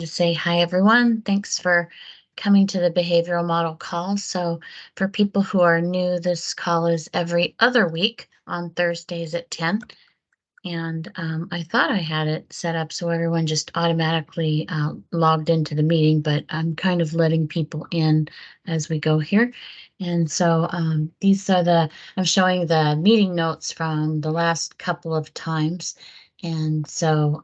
To say hi, everyone. Thanks for coming to the behavioral model call. So for people who are new, this call is every other week on Thursdays at 10. And I thought I had it set up so everyone just automatically logged into the meeting, but I'm kind of letting people in as we go here. And so these are I'm showing the meeting notes from the last couple of times. And so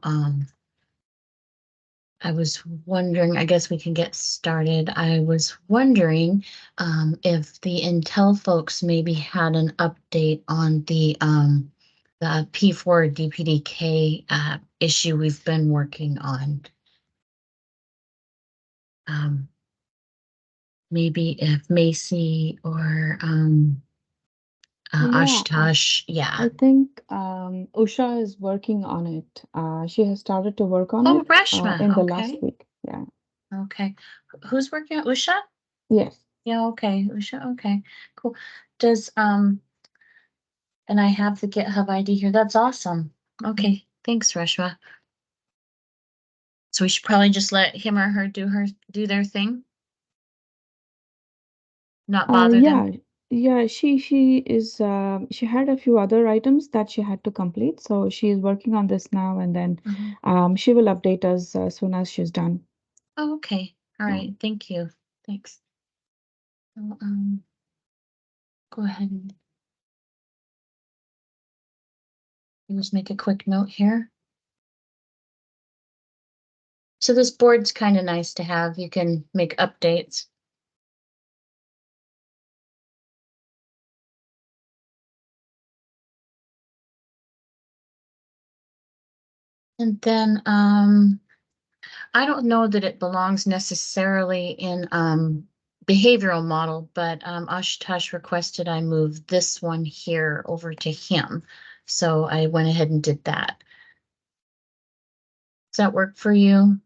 I was wondering, I guess we can get started. I was wondering if the Intel folks maybe had an update on the P4 DPDK issue we've been working on. Maybe if Macy or Ashutosh, yeah. I think Usha is working on it. She has started to work on it Reshma, in the okay. last week. Yeah. Okay. Who's working on Usha? Yes. Yeah, okay. Usha, okay. Cool. Does and I have the GitHub ID here. That's awesome. Okay, thanks, Reshma. So we should probably just let him or her do their thing. Not bother them. Yeah, she is she had a few other items that she had to complete, so she is working on this now, and then she will update us as soon as she's done. Oh, okay. All right. Thank you. Thanks. So, go ahead and just make a quick note here. So this board's kind of nice to have. You can make updates. And then I don't know that it belongs necessarily in behavioral model, but Ashutosh requested I move this one here over to him. So I went ahead and did that. Does that work for you,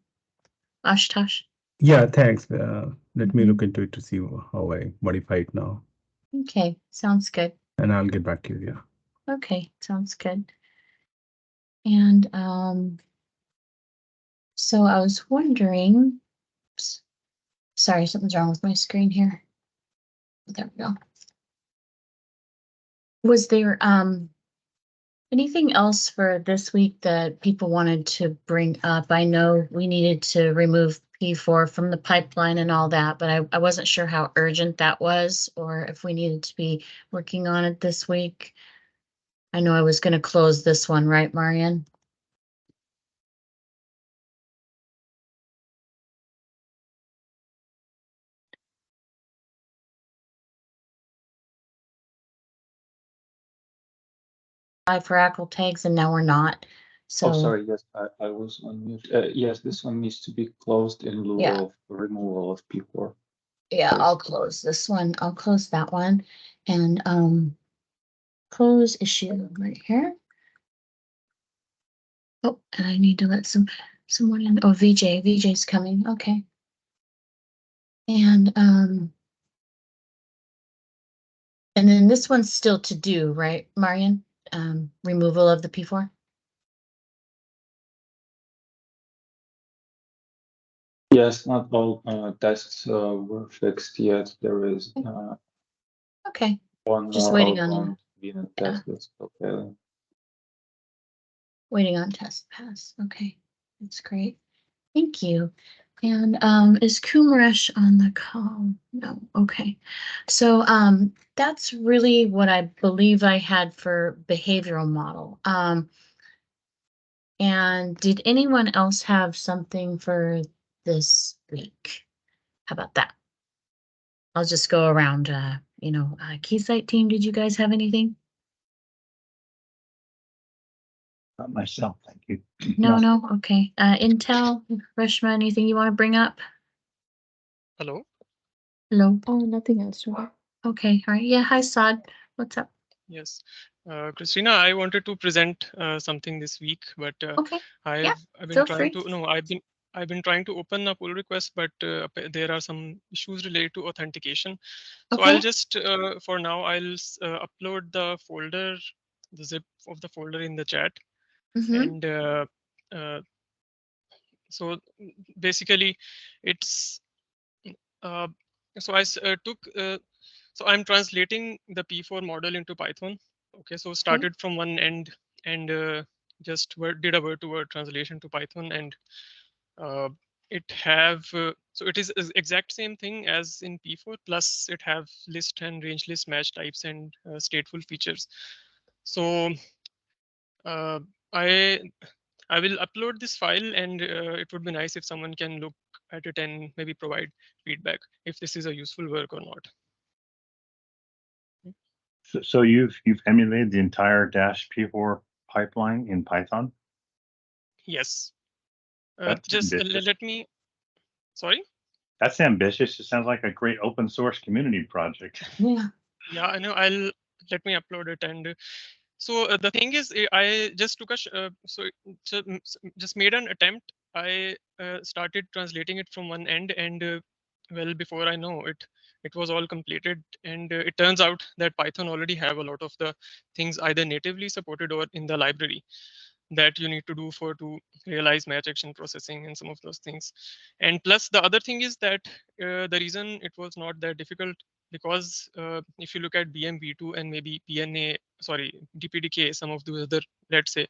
Ashutosh? Yeah, thanks. Let me look into it to see how I modify it now. Okay, sounds good. And I'll get back to you, yeah. Okay, sounds good. And so I was wondering, oops, sorry, something's wrong with my screen here. There we go. Was there anything else for this week that people wanted to bring up? I know we needed to remove P4 from the pipeline and all that, but I wasn't sure how urgent that was or if we needed to be working on it this week. I know I was going to close this one, right, Marian? For ACL tags, and now we're not. So, sorry. Yes, I was on mute. Yes, this one needs to be closed in lieu of removal of P4. Yeah, please. I'll close this one. I'll close that one, and close issue right here. Oh, and I need to let someone in. Oh, VJ's coming. Okay. And then this one's still to do, right, Marian? Removal of the P4. Yes, not all tests were fixed yet. There is okay. One just more waiting on unit test that's okay. Waiting on test pass. Okay, that's great. Thank you. And is Kumaresh on the call? No. Okay. So that's really what I believe I had for behavioral model. And did anyone else have something for this week? How about that? I'll just go around, Keysight team, did you guys have anything? Not myself, thank you. No, okay. Intel, Reshma, anything you want to bring up? Hello? Oh, nothing else, right? Okay, all right. Yeah, hi, Saad. What's up? Yes. Christina, I wanted to present something this week, but okay. I've been trying to, I've been trying to open a pull request, but there are some issues related to authentication. So I'll just, for now, I'll upload the folder, the zip of the folder in the chat. And So basically, it's so I took so I'm translating the P4 model into Python. Okay, so started from one end and just did a word-to-word translation to Python, and it have so it is exact same thing as in P4, plus it have list and range list match types and stateful features. So I will upload this file, and it would be nice if someone can look at it and maybe provide feedback if this is a useful work or not. So you've emulated the entire -P4 pipeline in Python? Yes. That's Just ambitious. let me. Sorry. That's ambitious. It sounds like a great open source community project. Yeah. Yeah, I know. Let me upload it. And so the thing is, I just took a just made an attempt. I started translating it from one end, and well, before I know it, it was all completed. And it turns out that Python already have a lot of the things either natively supported or in the library that you need to do to realize match action processing and some of those things. And plus the other thing is that the reason it was not that difficult, because if you look at BMV2 and maybe DPDK, some of the other, let's say,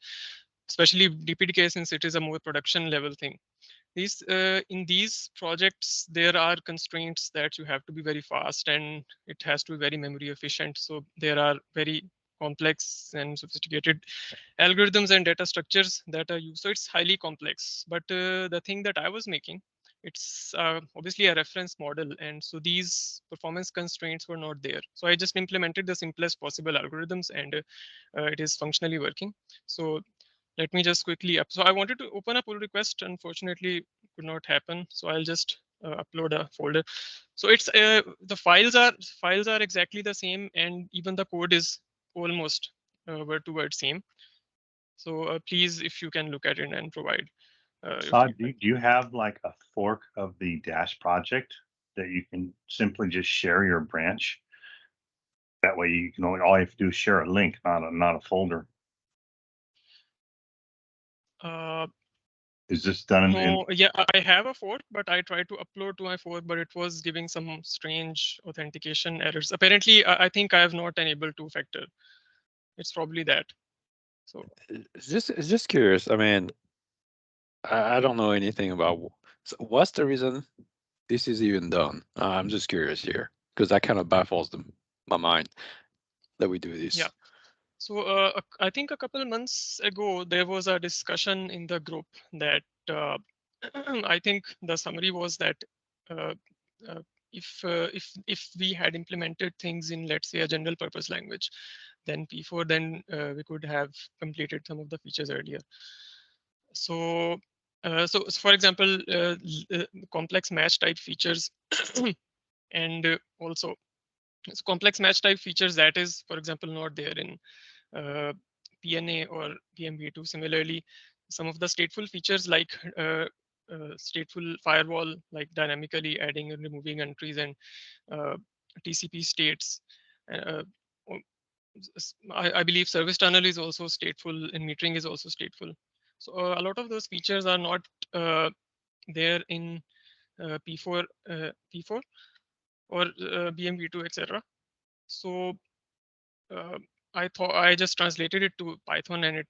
especially DPDK, since it is a more production level thing, in these projects, there are constraints that you have to be very fast and it has to be very memory efficient. So there are very complex and sophisticated algorithms and data structures that are used. So it's highly complex. But the thing that I was making, it's obviously a reference model. And so these performance constraints were not there. So I just implemented the simplest possible algorithms, and it is functionally working. So let me just quickly up. So I wanted to open a pull request. Unfortunately, could not happen. So I'll just upload a folder. So it's the files are exactly the same, and even the code is almost word to word same. So please, if you can look at it and provide. Saad, do you have like a fork of the Dash project that you can simply just share your branch? That way you can all you have to do is share a link, not a folder. Is this done no, yeah, I have a fork, but I tried to upload to my fork, but it was giving some strange authentication errors. Apparently, I think I have not enabled two-factor. It's probably that. So just curious. I mean, I don't know anything about. So what's the reason this is even done? I'm just curious here, because that kind of baffles my mind that we do this. Yeah. So I think a couple of months ago, there was a discussion in the group that I think the summary was that if we had implemented things in, let's say, a general purpose language, then P4, then we could have completed some of the features earlier. So so for example, complex match type features and also so complex match type features that is, for example, not there in PNA or BMV2. Similarly, some of the stateful features like stateful firewall, like dynamically adding and removing entries and TCP states. I believe service tunnel is also stateful, and metering is also stateful. So a lot of those features are not there in P4 or BMV2, etc. So I thought I just translated it to Python, and it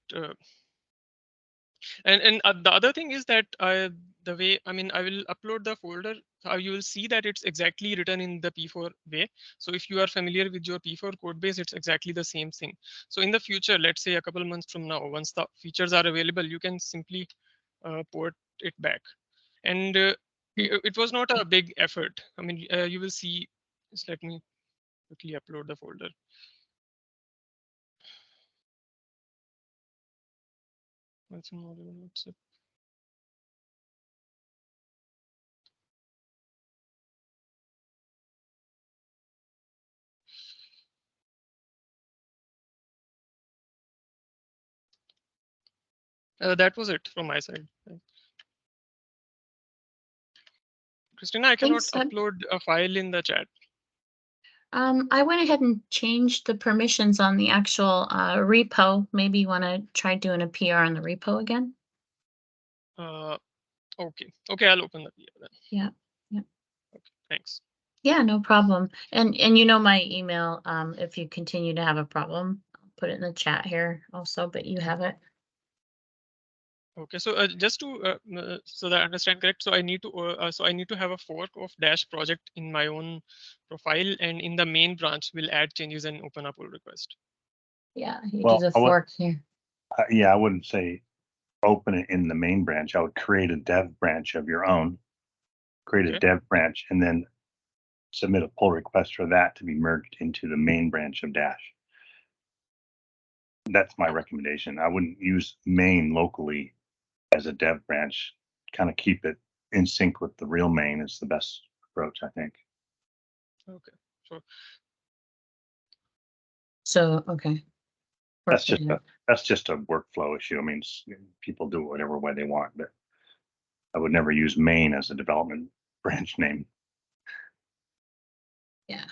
and the other thing is that the way, I mean, I will upload the folder. You will see that it's exactly written in the P4 way. So if you are familiar with your P4 code base, it's exactly the same thing. So in the future, let's say a couple of months from now, once the features are available, you can simply port it back. And it was not a big effort. I mean, you will see. Just let me quickly upload the folder. That's not even WhatsApp. That was it from my side. Christina, I cannot upload a file in the chat. I went ahead and changed the permissions on the actual repo. Maybe you want to try doing a PR on the repo again? Okay. Okay, I'll open the PR then. Yeah. Yeah. Okay, thanks. Yeah, no problem. And you know my email, if you continue to have a problem, I'll put it in the chat here also, but you have it. Okay, so just to so that I understand correct, so I need to have a fork of Dash project in my own profile, and in the main branch we'll add changes and open a pull request. Yeah, you Well, do the fork here. Yeah, I wouldn't say open it in the main branch. I would create a dev branch of your own, create a dev branch, and then submit a pull request for that to be merged into the main branch of Dash. That's my recommendation. I wouldn't use main locally as a dev branch. Kind of keep it in sync with the real main is the best approach, I think. Okay, sure. So, okay. That's just a workflow issue. I mean, people do it whatever way they want, but I would never use main as a development branch name. Yeah.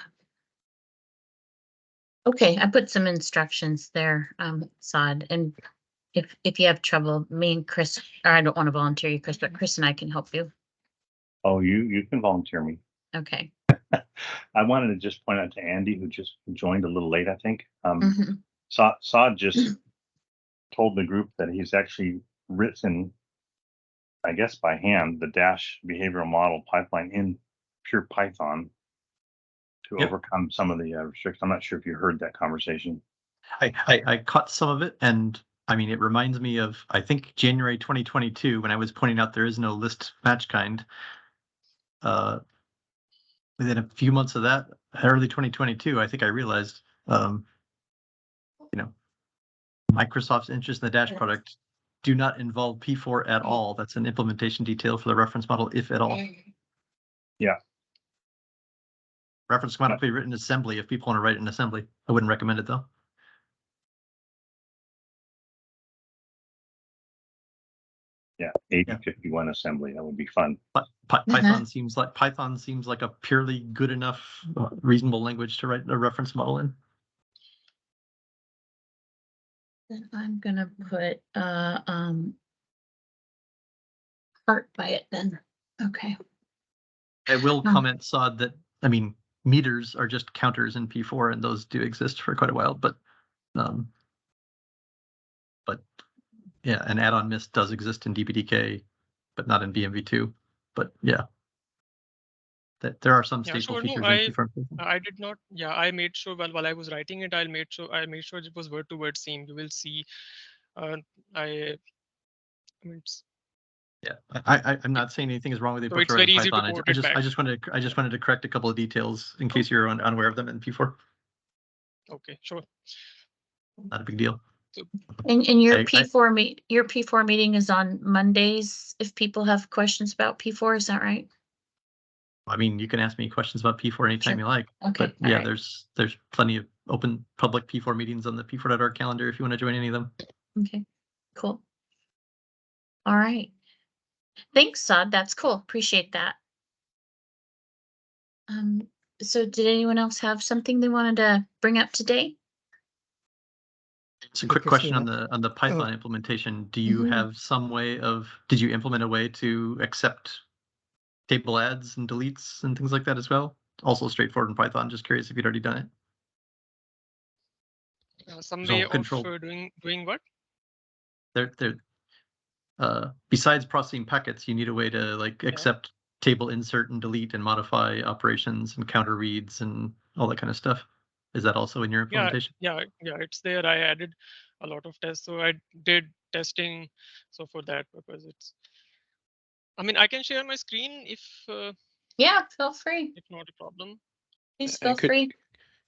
Okay, I put some instructions there, Saad, and if you have trouble, me and Chris, or I don't want to volunteer you, Chris, but Chris and I can help you. Oh, you can volunteer me. Okay. I wanted to just point out to Andy, who just joined a little late, I think. Mhm. Saad just told the group that he's actually written, I guess by hand, the Dash behavioral model pipeline in pure Python to overcome some of the restrictions. I'm not sure if you heard that conversation. I caught some of it, and I mean, it reminds me of, I think, January 2022, when I was pointing out there is no list match kind. Within a few months of that, early 2022, I think I realized, Microsoft's interest in the Dash product do not involve P4 at all. That's an implementation detail for the reference model, if at all. Yeah. Reference model can be written in assembly if people want to write it in assembly. I wouldn't recommend it though. Yeah, 8051 assembly, that would be fun. But Python seems like a purely good enough, reasonable language to write a reference model in. Then I'm gonna put heart by it then. Okay. I will comment, Saad, that I mean meters are just counters in P4, and those do exist for quite a while. But yeah, an add-on mist does exist in DPDK, but not in BMV2. But yeah, that there are some stateful features in P4. I did not. Yeah, I made sure while I was writing it, I made sure it was word to word same. You will see. I mean, yeah, I'm not saying anything is wrong with the so approach it's very easy to Python. port I it back. just wanted to correct a couple of details in case you're unaware of them in P4. Okay, sure. Not a big deal. And your P4 meeting is on Mondays if people have questions about P4, is that right? I mean, you can ask me questions about P4 anytime you like. Okay. But yeah, there's plenty of open public P4 meetings on the P4.org calendar if you want to join any of them. Okay, cool. All right. Thanks, Saad. That's cool. Appreciate that. So did anyone else have something they wanted to bring up today? It's a quick question on the Python implementation. Do you have some way of, did you implement a way to accept table adds and deletes and things like that as well? Also straightforward in Python. Just curious if you'd already done it. Some way of doing what? Besides processing packets, you need a way to accept table insert and delete and modify operations and counter reads and all that kind of stuff. Is that also in your implementation? Yeah, it's there. I added a lot of tests, so I did testing. So for that purpose, I mean, I can share my screen if. Yeah, feel free. If not a problem. Please feel free.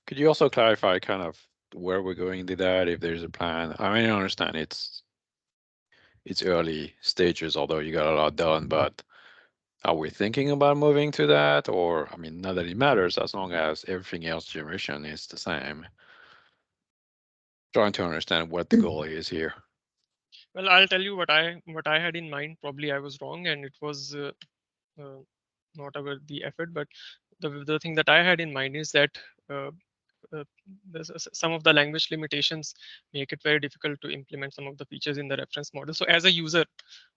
Could you also clarify kind of where we're going to that, if there's a plan? I mean, I understand it's early stages, although you got a lot done, but are we thinking about moving to that? Or, I mean, not that it matters as long as everything else generation is the same. Trying to understand what the goal is here. Well, I'll tell you what I had in mind. Probably I was wrong, and it was not about the effort. But the thing that I had in mind is that some of the language limitations make it very difficult to implement some of the features in the reference model. So as a user,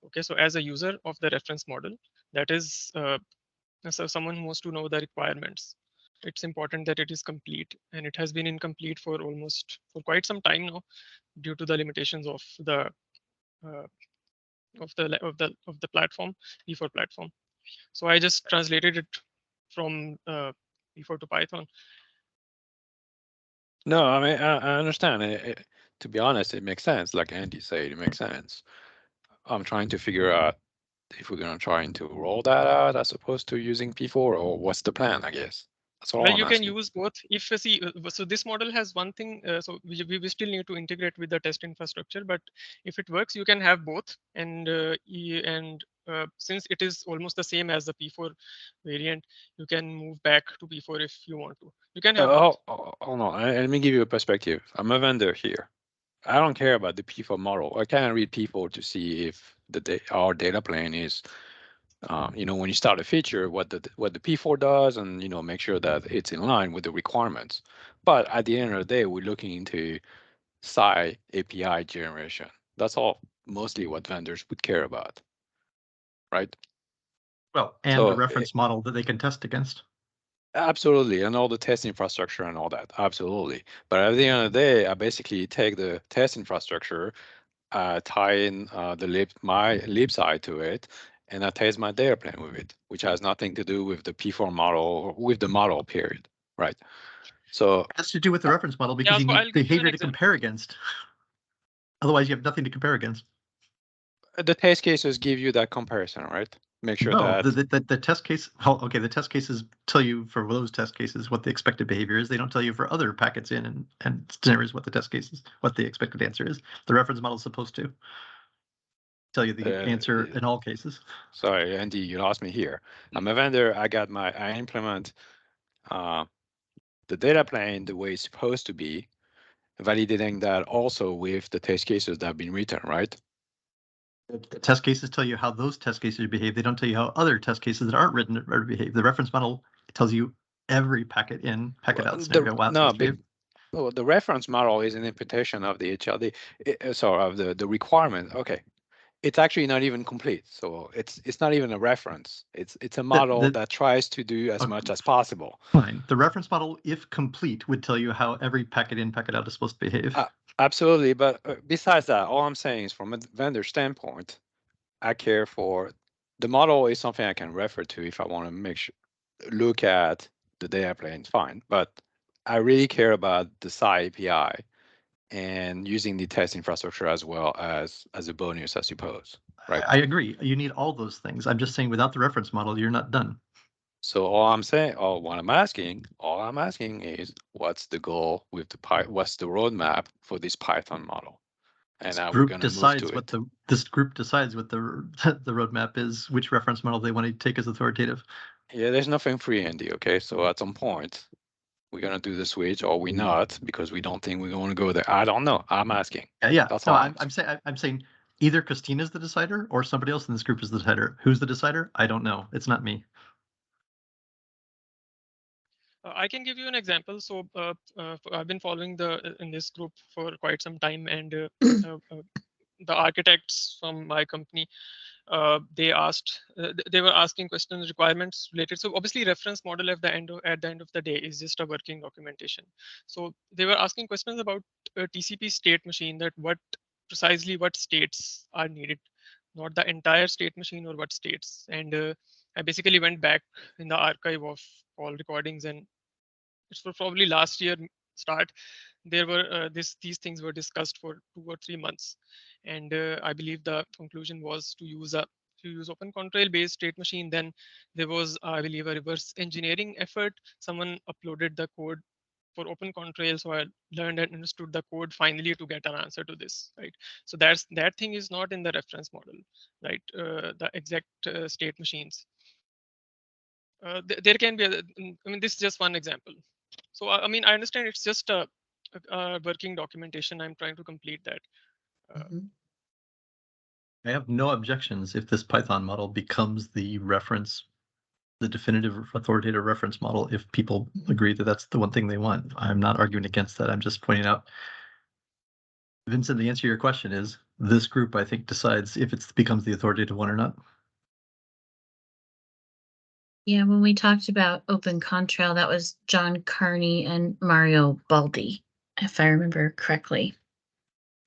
okay, so as a user of the reference model, that is so someone who wants to know the requirements, it's important that it is complete, and it has been incomplete for quite some time now due to the limitations of the platform, P4 platform. So I just translated it from P4 to Python. No, I mean, I understand. To be honest, it makes sense. Like Andy said, it makes sense. I'm trying to figure out if we're going to try to roll that out as opposed to using P4, or what's the plan, I guess. That's all Well, I'm you asking. can use both. If you see, so this model has one thing, so we still need to integrate with the test infrastructure, but if it works, you can have both. And since it is almost the same as the P4 variant, you can move back to P4 if you want to. You can have both. Hold on. Let me give you a perspective. I'm a vendor here. I don't care about the P4 model. I can read P4 to see if our data plane is, when you start a feature, what the P4 does, and make sure that it's in line with the requirements. But at the end of the day, we're looking into SAI API generation. That's all mostly what vendors would care about, right? Well, and a reference model that they can test against. Absolutely, and all the test infrastructure and all that, absolutely. But at the end of the day, I basically take the test infrastructure, tie in my lib side to it, and I test my data plane with it, which has nothing to do with the P4 model, or with the model period, right? So it has to do with the reference model, because you need behavior to compare against. Otherwise, you have nothing to compare against. The test cases give you that comparison, right? Make sure that the test case. Well, okay, the test cases tell you for those test cases what the expected behavior is. They don't tell you for other packets in and scenarios what the test cases, what the expected answer is. The reference model is supposed to tell you the answer in all cases. Sorry, Andy, you lost me here. I'm a vendor. I implement the data plane the way it's supposed to be, validating that also with the test cases that have been written, right? The test cases tell you how those test cases behave. They don't tell you how other test cases that aren't written behave. The reference model tells you every packet in, packet out scenario. The reference model is an interpretation of the HLD, of the requirement. Okay, it's actually not even complete, so it's not even a reference. It's a model that tries to do as much as possible. Fine. The reference model, if complete, would tell you how every packet in, packet out is supposed to behave. Absolutely, but besides that, all I'm saying is from a vendor standpoint, I care for the model is something I can refer to if I want to look at the data plane, fine. But I really care about the SAI API and using the test infrastructure as well as a bonus, I suppose. Right. I agree. You need all those things. I'm just saying without the reference model, you're not done. So all I'm asking is what's the goal with what's the roadmap for this Python model? And now we're going to move to it. This group decides what the roadmap is, which reference model they want to take as authoritative. Yeah, there's nothing free, Andy. Okay, so at some point we're going to do the switch, or we're not, because we don't think we're going to go there. I don't know. I'm asking. Yeah. That's all. I'm saying either Christina's the decider or somebody else in this group is the decider. Who's the decider? I don't know. It's not me. I can give you an example. So I've been following in this group for quite some time, and the architects from my company, they were asking questions, requirements related. So obviously, reference model at the end of the day is just a working documentation. So they were asking questions about TCP state machine, that precisely what states are needed, not the entire state machine or what states. And I basically went back in the archive of all recordings, and it's for probably last year start. There were these things were discussed for 2 or 3 months, and I believe the conclusion was to use open contrail based state machine. Then there was, I believe, a reverse engineering effort. Someone uploaded the code for open contrail, so I learned and understood the code finally to get an answer to this, right? So that thing is not in the reference model, right? The exact state machines. There can be this is just one example. So I mean, I understand it's just a working documentation. I'm trying to complete that. I have no objections if this Python model becomes the reference the definitive authoritative reference model if people agree that that's the one thing they want. I'm not arguing against that. I'm just pointing out, Vincent, the answer to your question is this group, I think, decides if it becomes the authoritative one or not. Yeah, when we talked about open contrail, that was John Carney and Mario Baldi, if I remember correctly.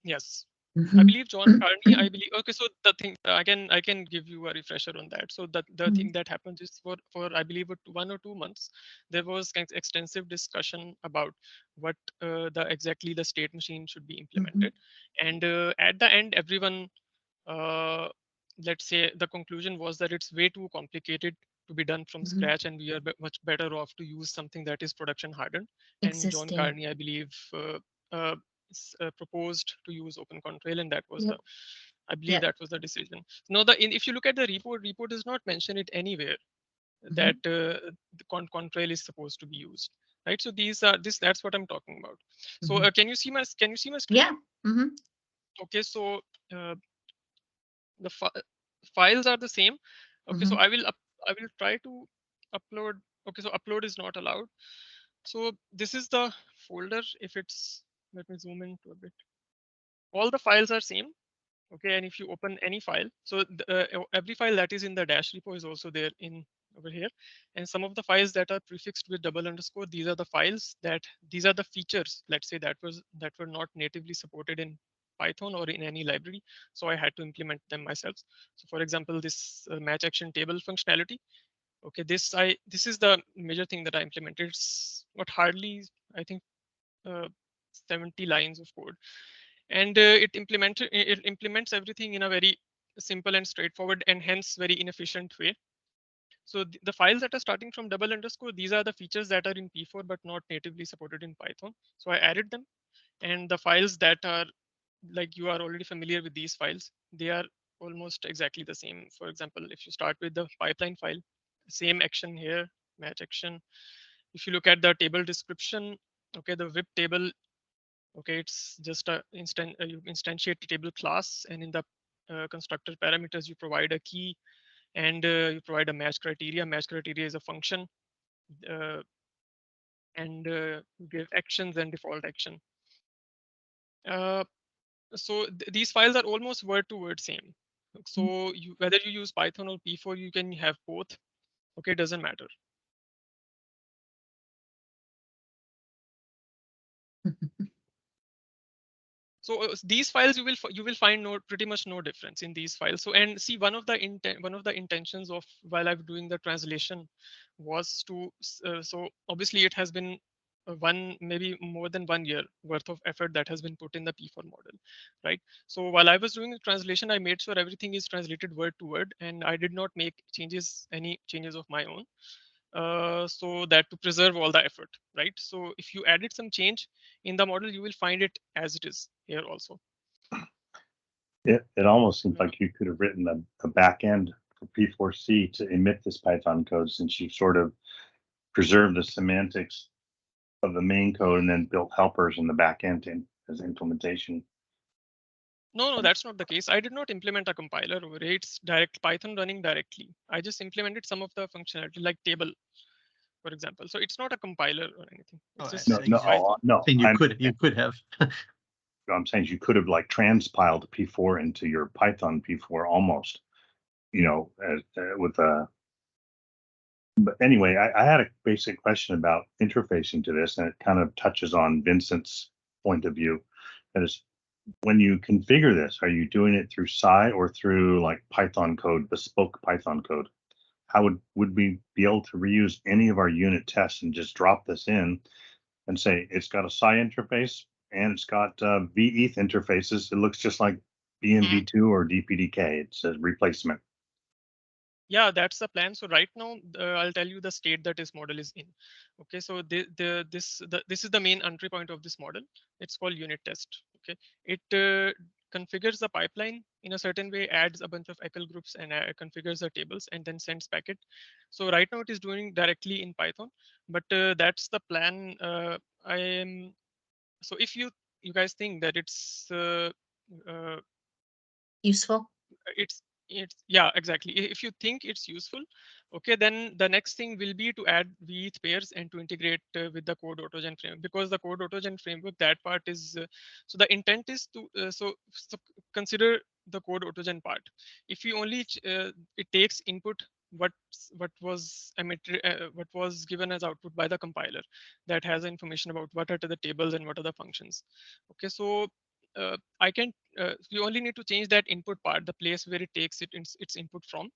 Yes. Mhm. I believe John Carney, I believe, okay, so the thing, I can give you a refresher on that. So the thing that happens is for I believe 1 or 2 months, there was extensive discussion about what exactly the state machine should be implemented. And at the end, everyone, let's say the conclusion was that it's way too complicated to be done from scratch, and we are much better off to use something that is production hardened. And John Carney, I believe, proposed to use open contrail, and that was I believe that was the decision. No, if you look at the report does not mention it anywhere that the contrail is supposed to be used, right? So that's what I'm talking about. So can you see my screen? Yeah. Okay, so the files are the same. Okay, so I will try to upload. Okay, so upload is not allowed. So this is the folder. If it's, let me zoom into a bit. All the files are same. Okay, and if you open any file, so every file that is in the dash repo is also there in over here. And some of the files that are prefixed with _, these are the files these are the features, let's say, that were not natively supported in Python or in any library. So I had to implement them myself. So for example, this match action table functionality. Okay, this is the major thing that I implemented. It's not hardly, I think, 70 lines of code. And it implements everything in a very simple and straightforward and hence very inefficient way. So the files that are starting from _, these are the features that are in P4 but not natively supported in Python. So I added them. And the files that are, like, you are already familiar with these files, they are almost exactly the same. For example, if you start with the pipeline file, same action here, match action. If you look at the table description, okay, the VIP table, okay, it's just a you instantiate the table class, and in the constructor parameters, you provide a key, and you provide a match criteria. Match criteria is a function, and you give actions and default action. So these files are almost word to word same. So whether you use Python or P4, you can have both. Okay, it doesn't matter. So these files you will find pretty much no difference in these files. So, and see, one of the intentions of while I'm doing the translation was to so obviously it has been maybe more than 1 year worth of effort that has been put in the P4 model, right? So while I was doing the translation, I made sure everything is translated word to word, and I did not make any changes of my own. So that to preserve all the effort, right? So if you added some change in the model, you will find it as it is here also. It almost seems like you could have written a back end for P4C to emit this Python code, since you sort of preserved the semantics of the main code and then built helpers in the back end as implementation. No, that's not the case. I did not implement a compiler over it. It's direct Python running directly. I just implemented some of the functionality, like table, for example. So it's not a compiler or anything. It's just no. You could have. I'm saying you could have like transpiled P4 into your Python P4 almost, with a. But anyway, I had a basic question about interfacing to this, and it kind of touches on Vincent's point of view. That is, when you configure this, are you doing it through SAI or through like Python code, bespoke Python code? How would we be able to reuse any of our unit tests and just drop this in and say it's got a SAI interface and it's got VETH interfaces? It looks just like BMV2 or DPDK. It's a replacement. Yeah, that's the plan. So right now, I'll tell you the state that this model is in. Okay, so this is the main entry point of this model. It's called unit test. Okay, it configures the pipeline in a certain way, adds a bunch of equal groups, and configures the tables, and then sends packet. So right now it is doing directly in Python, but that's the plan. So if you guys think that it's useful, Yeah, exactly. If you think it's useful, okay, then the next thing will be to add with pairs and to integrate with the code autogen framework, because the code autogen framework, that part is so the intent is to so consider the code autogen part. If you only it takes input what was emitted, what was given as output by the compiler, that has information about what are the tables and what are the functions. Okay, so I can you only need to change that input part, the place where it takes its input from,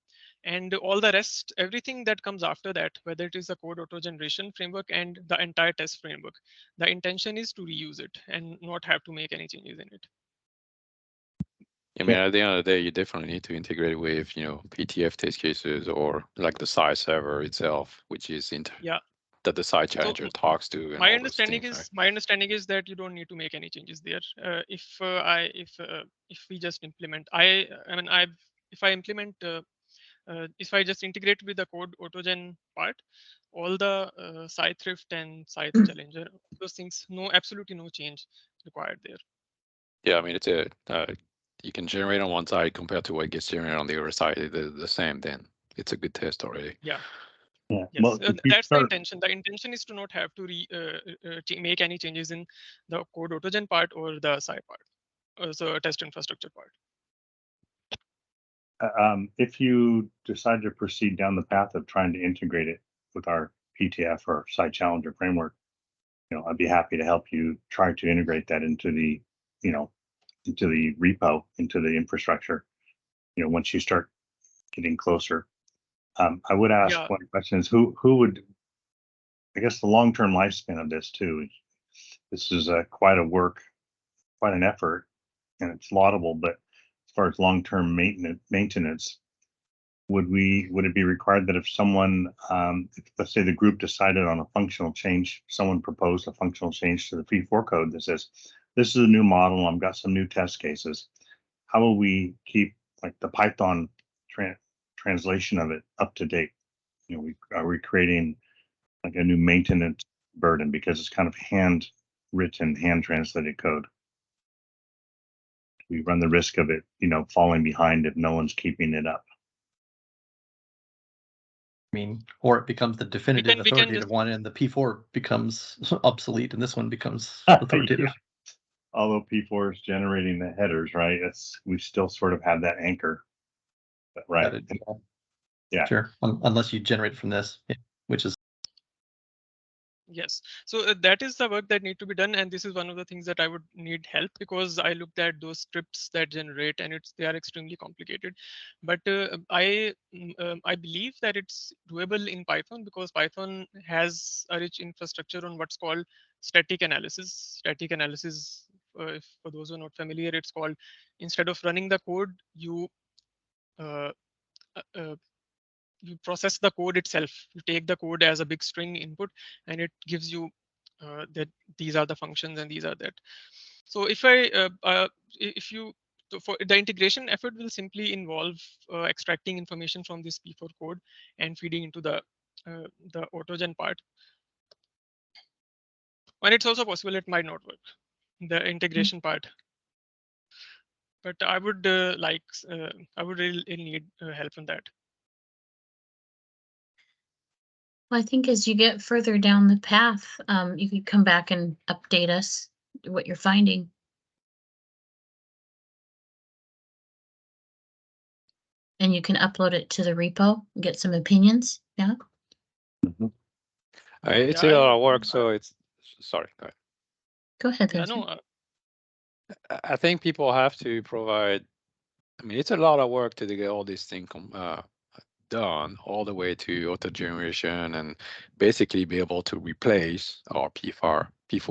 and all the rest, everything that comes after that, whether it is the code auto generation framework and the entire test framework, the intention is to reuse it and not have to make any changes in it. I mean, at the end of the day, you definitely need to integrate with, PTF test cases or like the SAI server itself, which is that the SAI Challenger talks to. And My all understanding those things, is right? my understanding is that you don't need to make any changes there. If we just implement, if I implement if I just integrate with the code autogen part, all the SAI thrift and SAI Challenger, those things, absolutely no change required there. Yeah, I mean, it's you can generate on one side compared to what gets generated on the other side. They're the same, then it's a good test already. Yeah. Yeah. Yes, Well, that's the intention. The intention is to not have to make any changes in the code autogen part or the SAI part, so test infrastructure part. If you decide to proceed down the path of trying to integrate it with our PTF or SAI Challenger framework, I'd be happy to help you try to integrate that into the, into the repo, into the infrastructure. Once you start getting closer, I would ask one question: is who would? I guess the long-term lifespan of this too. This is quite a work, quite an effort, and it's laudable. But as far as long-term maintenance, would it be required that if someone, let's say the group decided on a functional change, someone proposed a functional change to the P4 code that says, this is a new model, I've got some new test cases. How will we keep like the Python translation of it up to date? Are we creating like a new maintenance burden because it's kind of handwritten, hand translated code? We run the risk of it, falling behind if no one's keeping it up. I mean, or it becomes the definitive authoritative one and the P4 becomes obsolete and this one becomes authoritative. Yeah. Although P4 is generating the headers, right? We still sort of have that anchor. But, right. Yeah. Sure. Unless you generate from this, which is. Yes, so that is the work that need to be done, and this is one of the things that I would need help, because I looked at those scripts that generate, and they are extremely complicated. But I believe that it's doable in Python, because Python has a rich infrastructure on what's called static analysis. Static analysis, for those who are not familiar, it's called, instead of running the code, you process the code itself. You take the code as a big string input, and it gives you that these are the functions and these are that. So if for the integration effort will simply involve extracting information from this P4 code and feeding into the autogen part. And it's also possible it might not work, the integration part. But I would I would really need help on that. Well, I think as you get further down the path, you could come back and update us what you're finding. And you can upload it to the repo and get some opinions. Yeah. Mm-hmm. It's a lot of work, so it's sorry. Go ahead. Go ahead. Yeah, no, I think people have to provide. I mean, it's a lot of work to get all these things done all the way to auto generation and basically be able to replace our P4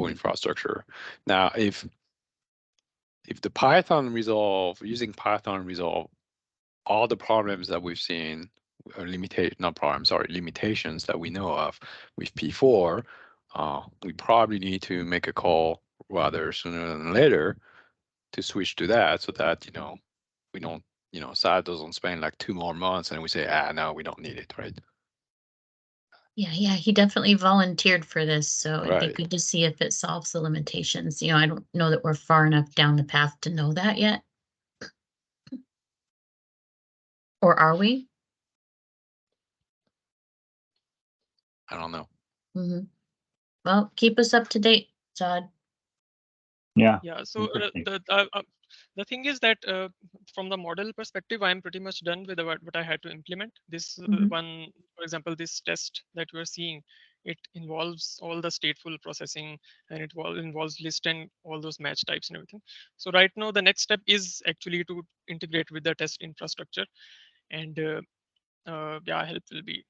infrastructure. Now, if the Python using Python resolve all the problems that we've seen, limitations that we know of with P4, we probably need to make a call rather sooner than later to switch to that, so that we don't Saad doesn't spend like 2 more months and we say, no, we don't need it, right? Yeah, he definitely volunteered for this, so it'd Right. be good to see if it solves the limitations. I don't know that we're far enough down the path to know that yet. Or are we? I don't know. Mm-hmm. Well, keep us up to date, Saad. Yeah. Yeah. So Interesting. the thing is that from the model perspective, I'm pretty much done with what I had to implement. This one, for example, this test that you are seeing, it involves all the stateful processing, and it involves list and all those match types and everything. So right now, the next step is actually to integrate with the test infrastructure, and yeah, help will be.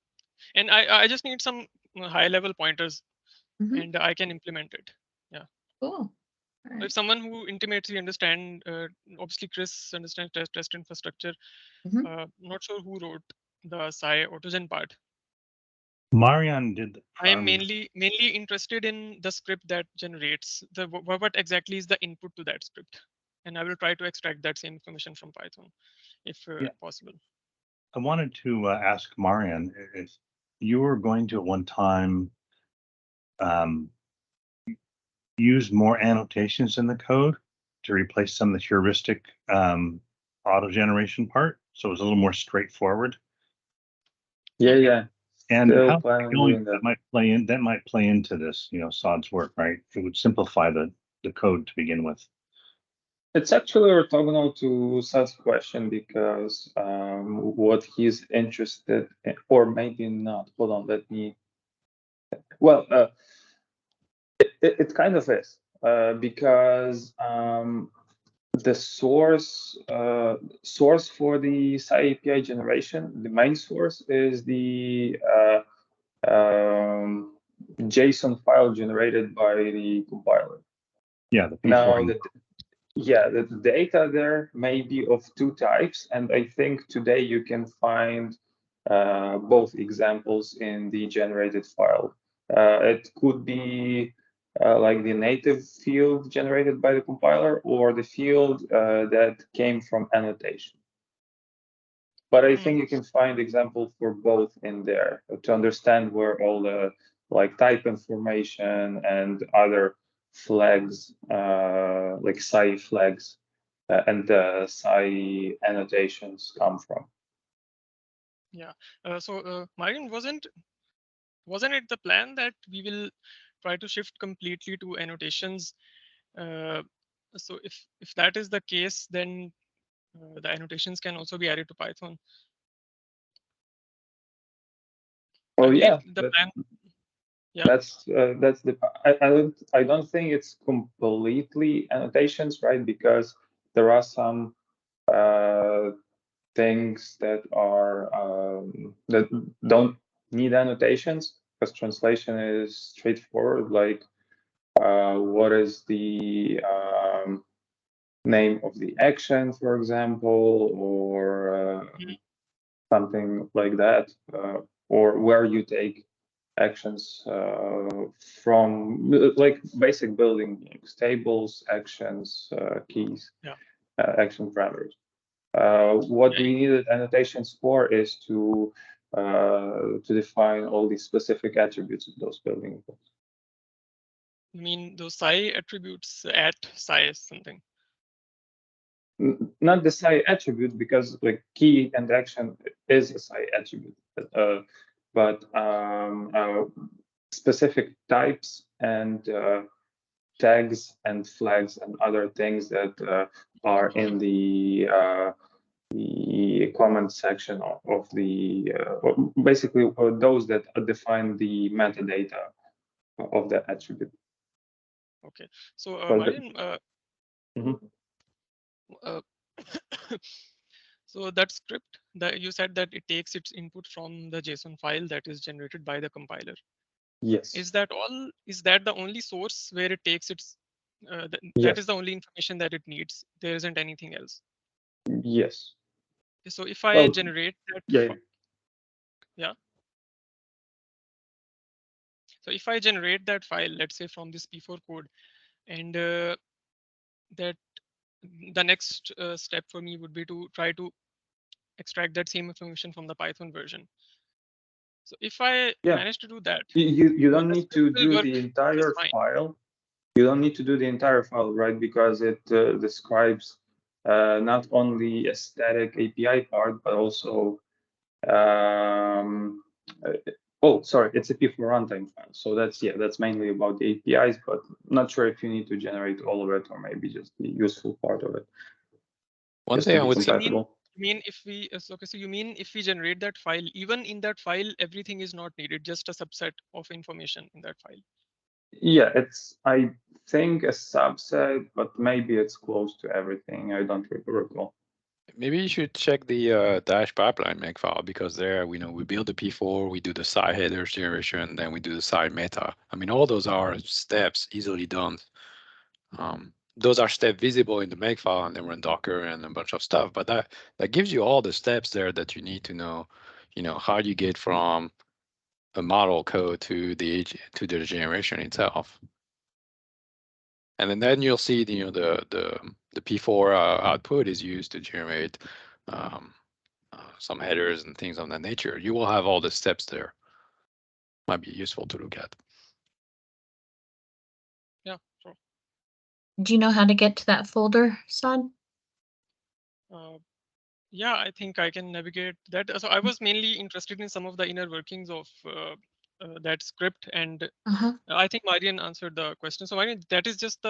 And I just need some high level pointers, and I can implement it. Yeah. Cool. If someone who intimately understand, obviously Chris understands test infrastructure. Not sure who wrote the SAI AutoGen part. Marian did. I am mainly interested in the script that generates the what exactly is the input to that script, and I will try to extract that same information from Python, if possible. I wanted to ask Marian if you were going to at one time use more annotations in the code to replace some of the heuristic auto generation part, so it was a little more straightforward. Yeah. And Still how planning on doing that. that might play into this, Saad's work, right? It would simplify the code to begin with. It's actually orthogonal to Saad's question because what he's interested in, or maybe not. Hold on, let me. Well, it kind of is because the source for the SAI API generation, the main source is the JSON file generated by the compiler. Yeah, the P4. Now, the data there may be of two types, and I think today you can find both examples in the generated file. It could be like the native field generated by the compiler or the field that came from annotation. But I think you can find examples for both in there to understand where all the type information and other flags, like SAI flags and the SAI annotations come from. Yeah. So Marian, wasn't it the plan that we will try to shift completely to annotations? So if that is the case, then the annotations can also be added to Python. Oh yeah, the plan. Yeah, that's the. I don't think it's completely annotations, right? Because there are some things that are that don't need annotations because translation is straightforward. Like what is the name of the action, for example, or something like that, or where you take actions from, like basic building blocks, tables, actions, keys, action parameters. What we needed annotations for is to define all the specific attributes of those building blocks. You mean those SAI attributes at SAI something? Not the SAI attribute, because like key and action is a SAI attribute, but specific types and tags and flags and other things that are in the comment section of the basically those that define the metadata of the attribute. Okay, so Marian, so that script that you said that it takes its input from the JSON file that is generated by the compiler. Yes. Is that all? Is that the only source where it takes its? That is the only information that it needs. There isn't anything else. Yes. So if I generate that, So if I generate that file, let's say from this P4 code, and that the next step for me would be to try to extract that same information from the Python version. So if I manage to do that, you don't need to do the entire file. You don't need to do the entire file, right? Because it describes not only a static API part, but also oh, sorry, it's a P4 runtime file. So that's mainly about the APIs, but not sure if you need to generate all of it or maybe just the useful part of it. One thing I would say, you mean if we okay, so you mean if we generate that file, even in that file, everything is not needed, just a subset of information in that file? Yeah, it's, I think, a subset, but maybe it's close to everything. I don't recall. maybe you should check the dash pipeline makefile, because there we build the P4, we do the SAI headers generation, then we do the SAI meta. I mean, all those are steps easily done. Those are steps visible in the makefile, and then run Docker and a bunch of stuff. But that gives you all the steps there that you need to know. How do you get from a model code to the generation itself. And then you'll see the P4 output is used to generate some headers and things of that nature. You will have all the steps there. Might be useful to look at. Yeah, sure. Do you know how to get to that folder, Saad? Yeah, I think I can navigate that. So I was mainly interested in some of the inner workings of that script, and I think Marian answered the question. So Marian, that is just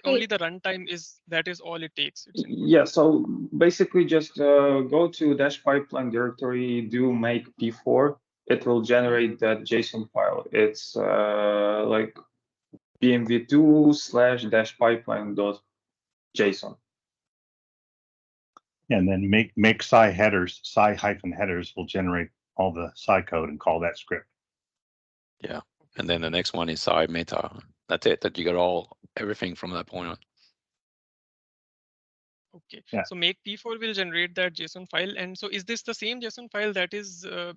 only the runtime is all it takes. Yeah, so basically just go to dash pipeline directory, do make P4. It will generate that JSON file. It's like bmv2 / dash pipeline.json. And then make SAI headers, SAI-headers will generate all the SAI code and call that script. Yeah, and then the next one is SAI meta. That's it. That you got everything from that point on. Okay, yeah. So make P4 will generate that JSON file, and so is this the same JSON file that is? So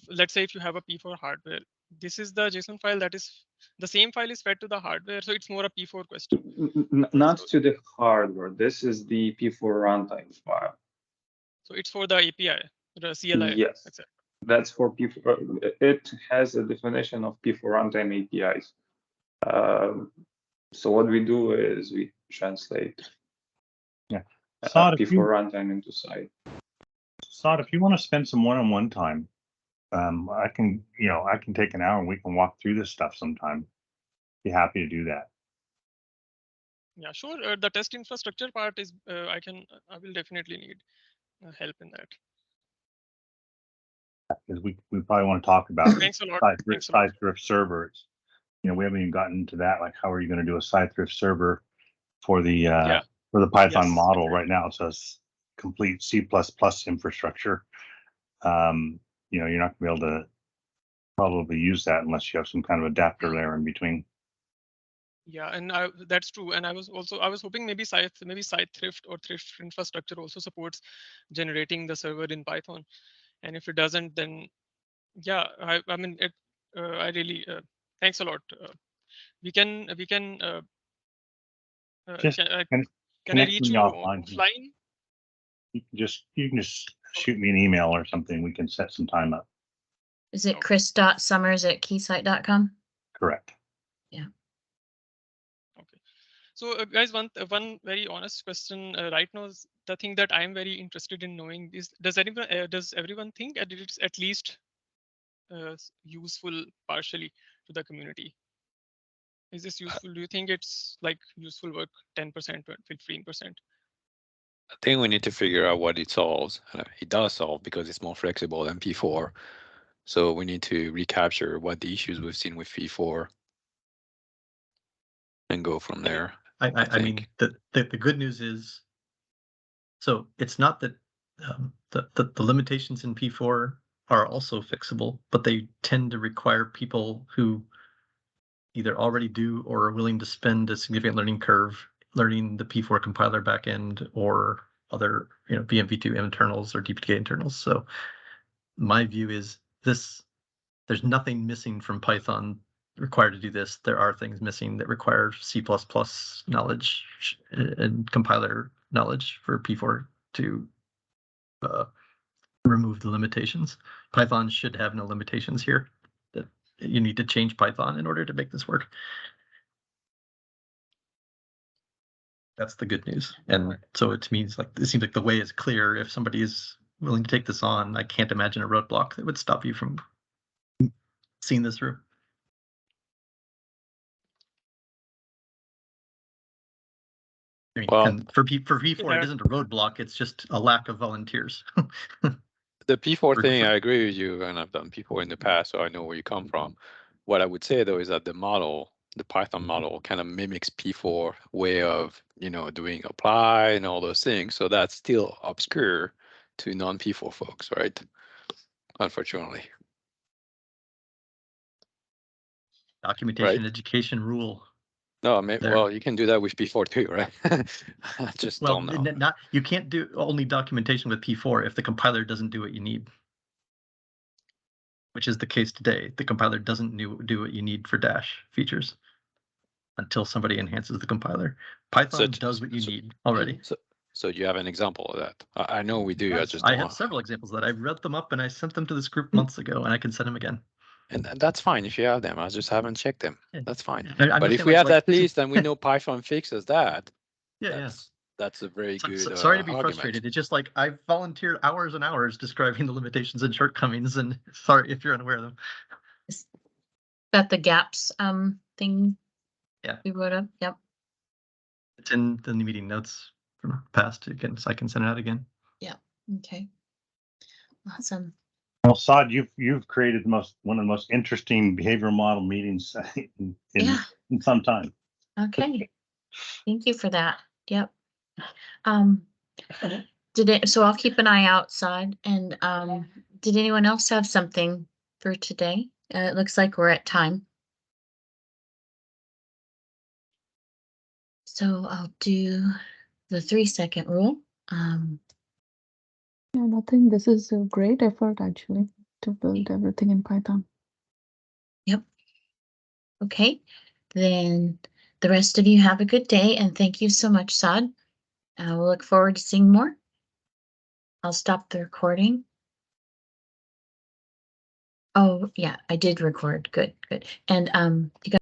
let's say if you have a P4 hardware, this is the JSON file that is the same file is fed to the hardware. So it's more a P4 question. Not to the hardware. This is the P4 runtime file. So it's for the API, the CLI. Yes, that's for P4. It has a definition of P4 runtime APIs. So what we do is we translate Saad, P4 runtime into SAI. Saad, if you want to spend some one-on-one time, I can take an hour and we can walk through this stuff sometime. Be happy to do that. Yeah, sure. The test infrastructure part is I will definitely need help in that. Because we probably want to talk about Thanks a lot. SAI thrift servers. We haven't even gotten into that. Like, how are you going to do a SAI thrift server for the Python model right now? So it's complete C++ infrastructure. You're not going to be able to probably use that unless you have some kind of adapter there in between. Yeah, and that's true. And I was hoping maybe SAI thrift or thrift infrastructure also supports generating the server in Python. And if it doesn't, then yeah, I mean, I really thanks a lot. We can can I reach you offline? You can just shoot me an email or something. We can set some time up. Is it chris.summers@keysight.com? Correct. Yeah. Okay. So guys, one very honest question right now is the thing that I'm very interested in knowing is, does everyone think that it's at least useful partially to the community? Is this useful? Do you think it's like useful work 10%, 15%? I think we need to figure out what it solves. It does solve because it's more flexible than P4. So we need to recapture what the issues we've seen with P4 and go from there. I mean, the good news is, so it's not that the limitations in P4 are also fixable, but they tend to require people who either already do or are willing to spend a significant learning curve learning the P4 compiler backend or other, BMV2 internals or DPDK internals. So my view is there's nothing missing from Python required to do this. There are things missing that require C++ knowledge and compiler knowledge for P4 to remove the limitations. Python should have no limitations here. That you need to change Python in order to make this work. That's the good news. And so it means like, it seems like the way is clear. If somebody is willing to take this on, I can't imagine a roadblock that would stop you from seeing this through. I mean, Well, and for P4, it isn't a roadblock. It's just a lack of volunteers. The P4 thing, I agree with you, and I've done P4 in the past, so I know where you come from. What I would say though is that the model, the Python model, kind of mimics P4 way of, you know, doing apply and all those things. So that's still obscure to non-P4 folks, right? Unfortunately. Documentation, education rule. No, well, you can do that with P4 too, right? I just don't know. You can't do only documentation with P4 if the compiler doesn't do what you need. Which is the case today. The compiler doesn't do what you need for Dash features until somebody enhances the compiler. Python does what you need already. So you have an example of that? I know we do. Yes, I have several examples of that. I read them up and I sent them to this group months ago, and I can send them again. And that's fine if you have them. I just haven't checked them. That's fine. I'm but if we have that list and we know Python fixes that, that's a very good sorry to be argument. Frustrated. It's just like I've volunteered hours and hours describing the limitations and shortcomings, and sorry if you're unaware of them. Is that the gaps thing? Yeah, we wrote up. Yep. It's in the meeting notes from past again, so I can send it out again. Yeah. Okay. Awesome. Well, Saad, you've created one of the most interesting behavioral model meetings in some time. Okay. Thank you for that. Yep. So I'll keep an eye outside. And did anyone else have something for today? It looks like we're at time. So I'll do the 3-second rule. Yeah, nothing. This is a great effort actually to build everything in Python. Yep. Okay. Then the rest of you have a good day, and thank you so much, Saad. We'll look forward to seeing more. I'll stop the recording. Oh, yeah, I did record. Good, good. And you guys